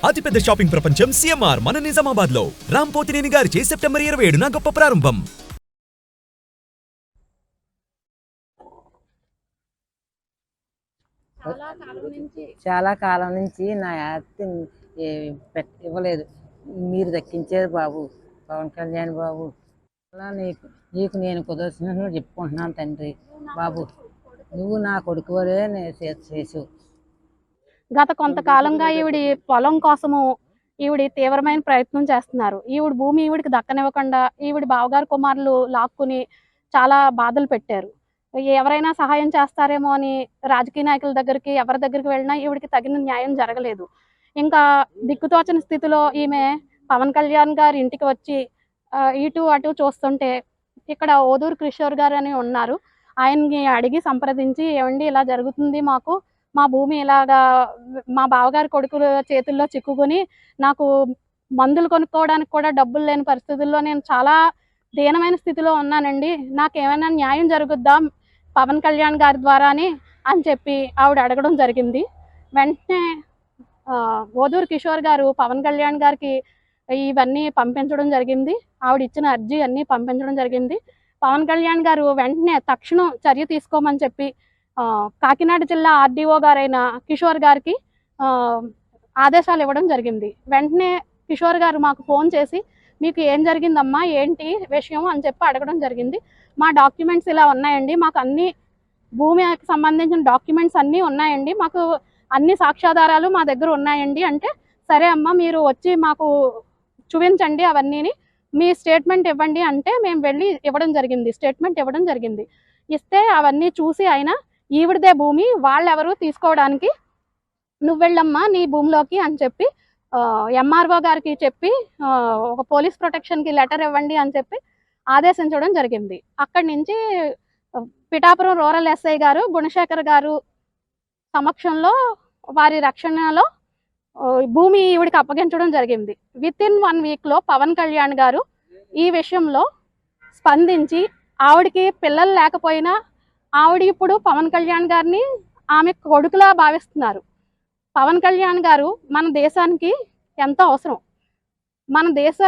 అతిపెద్ద షాపింగ్ ప్రపంచం సిఎంఆర్ మన నిజామాబాద్ లో రామ్ పోతినేని గారిచే సెప్టెంబర్ 27న గొప్ప ప్రారంభం. చాలా కాలం నుంచి నా యాక్టింగ్ ఇవ్వలేదు. మీరు దక్కించేది బాబు పవన్ కళ్యాణ్ బాబు. అలా నీకు నేను కుదర్శనను చెప్పుకుంటున్నాను తండ్రి బాబు. నువ్వు నా కొడుకు వరే చేసావు. గత కొంతకాలంగా ఈవిడి పొలం కోసము ఈవిడి తీవ్రమైన ప్రయత్నం చేస్తున్నారు. ఈవిడి భూమి ఈవిడికి దక్కనివ్వకుండా ఈవిడి బావగారు కుమారులు లాక్కుని చాలా బాధలు పెట్టారు. ఎవరైనా సహాయం చేస్తారేమో అని రాజకీయ నాయకుల దగ్గరికి ఎవరి దగ్గరికి వెళ్ళినా ఈవిడికి తగిన న్యాయం జరగలేదు. ఇంకా దిక్కుతోచని స్థితిలో ఈమె పవన్ కళ్యాణ్ గారి ఇంటికి వచ్చి ఇటు అటు చూస్తుంటే ఇక్కడ ఓదూరు కిషోర్ గారు అని ఉన్నారు. ఆయన్ని అడిగి సంప్రదించి, ఏమండి ఇలా జరుగుతుంది, మాకు మా భూమి ఇలాగా మా బావగారి కొడుకుల చేతుల్లో చిక్కుకొని నాకు మందులు కొనుక్కోవడానికి కూడా డబ్బులు లేని పరిస్థితుల్లో నేను చాలా దీనమైన స్థితిలో ఉన్నానండి, నాకేమైనా న్యాయం జరుగుద్దా పవన్ కళ్యాణ్ గారి ద్వారా అని చెప్పి ఆవిడ అడగడం జరిగింది. వెంటనే ఓదూరు కిషోర్ గారు పవన్ కళ్యాణ్ గారికి ఇవన్నీ పంపించడం జరిగింది. ఆవిడ ఇచ్చిన అర్జీ అన్నీ పంపించడం జరిగింది. పవన్ కళ్యాణ్ గారు వెంటనే తక్షణం చర్య తీసుకోమని చెప్పి కాకినాడ జిల్లా ఆర్డీఓ గారైన కిషోర్ గారికి ఆదేశాలు ఇవ్వడం జరిగింది. వెంటనే కిషోర్ గారు మాకు ఫోన్ చేసి, మీకు ఏం జరిగిందమ్మా, ఏంటి విషయం అని చెప్పి అడగడం జరిగింది. మా డాక్యుమెంట్స్ ఇలా ఉన్నాయండి, మాకు అన్ని భూమికి సంబంధించిన డాక్యుమెంట్స్ అన్నీ ఉన్నాయండి, మాకు అన్ని సాక్ష్యాధారాలు మా దగ్గర ఉన్నాయండి అంటే, సరే అమ్మ మీరు వచ్చి మాకు చూపించండి అవన్నీని, మీ స్టేట్మెంట్ ఇవ్వండి అంటే మేము వెళ్ళి ఇవ్వడం జరిగింది. స్టేట్మెంట్ ఇవ్వడం జరిగింది. ఇస్తే అవన్నీ చూసి ఆయన ఈవిడదే భూమి, వాళ్ళెవరు తీసుకోవడానికి, నువ్వు వెళ్ళమ్మా నీ భూమిలోకి అని చెప్పి ఎంఆర్ఓ గారికి చెప్పి ఒక పోలీస్ ప్రొటెక్షన్కి లెటర్ ఇవ్వండి అని చెప్పి ఆదేశించడం జరిగింది. అక్కడి నుంచి పిఠాపురం రూరల్ ఎస్ఐ గారు గుణశేఖర్ గారు సమక్షంలో వారి రక్షణలో భూమి ఈవిడికి అప్పగించడం జరిగింది. వితిన్ 1 వీక్లో పవన్ కళ్యాణ్ గారు ఈ విషయంలో స్పందించి, ఆవిడికి పిల్లలు లేకపోయినా ఆవిడ ఇప్పుడు పవన్ కళ్యాణ్ గారిని ఆమె కొడుకులా భావిస్తున్నారు. పవన్ కళ్యాణ్ గారు మన దేశానికి ఎంతో అవసరం. మన దేశ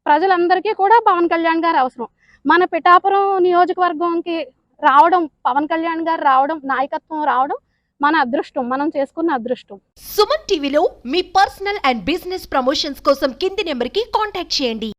ప్రజలందరికీ కూడా పవన్ కళ్యాణ్ గారు అవసరం. మన పిఠాపురం నియోజకవర్గంకి రావడం, పవన్ కళ్యాణ్ గారు రావడం, నాయకత్వం రావడం మన అదృష్టం, మనం చేసుకున్న అదృష్టం. సుమన్ టీవీలో మీ పర్సనల్ అండ్ బిజినెస్ ప్రమోషన్స్ కోసం కింది నెంబర్కి కాంటాక్ట్ చేయండి.